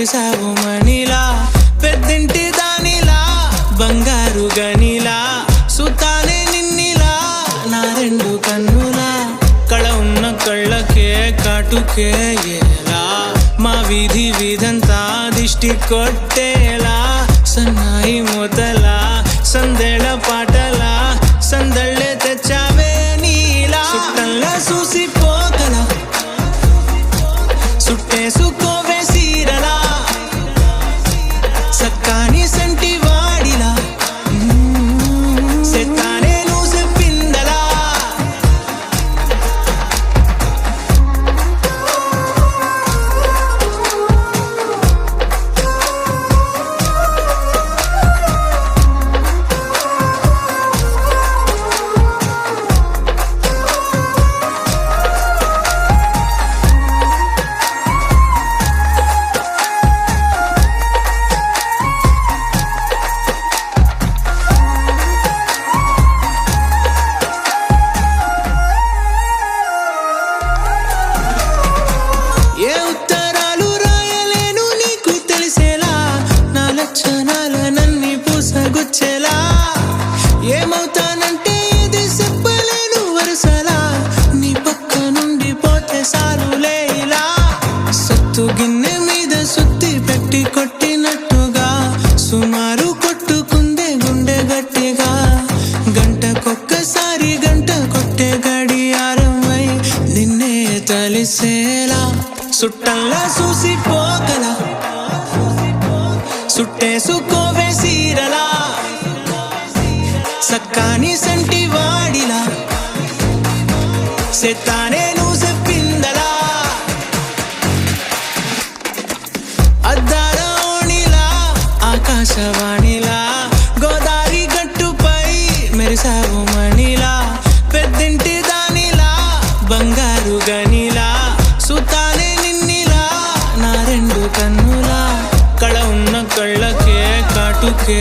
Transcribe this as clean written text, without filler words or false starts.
మెరిసావు మణిలా పెద్దింటి దానిలా బంగారు గనిలా సుతానే నిన్నిలా నా రెండు కన్నులా కళ ఉన్న కళ్ళకే కాటుకే ఎలా మా వీధి వీధంతా దిష్టి కొట్టేలా సన్నాయి మూతలా సందేళ పాటలా సందళ్ళే తెచ్చావే నీలా సుట్టంలా చూసిపోగల సుట్టేసుకోవే సీరలా సక్కాని సంటి వాడిలా సెత్తానే నువ్వు చెప్పిందలా ఏ ఉత్తరాలు రాయలేను నీకు తెలిసేలా నా లక్షణాలనన్నీ పూసగుచ్చేలా ఏమవుతానంటే ఇది చెప్పలేను వరుసలా నీ పక్క నుండి పోతే సారులే ఇలా సత్తు గిన్నె మీద సుత్తి పెట్టి కొట్టినట్టుగా సుమారు కొట్టుకుందే గుండె గట్టిగా గంటకొక్కసారి గంట కొట్టే గడియారమై నిన్నే తలిసేలా సుట్టంలా చూసిపోగల సుట్టేసుకోవే సీరలా సక్కాని సంటి వాడిలా సెత్తానే నువ్వు చెప్పిందలా అద్దాల ఓణిలా ఆకాశవాణిలా గోదావరి గట్టుపై మెరిసావు మణిలా పెద్దింటి దానిలా బంగారు గనిలా సుతానే నిన్నిలా నా రెండు కన్నులా కళ ఉన్న కళ్ళకే కాటుకే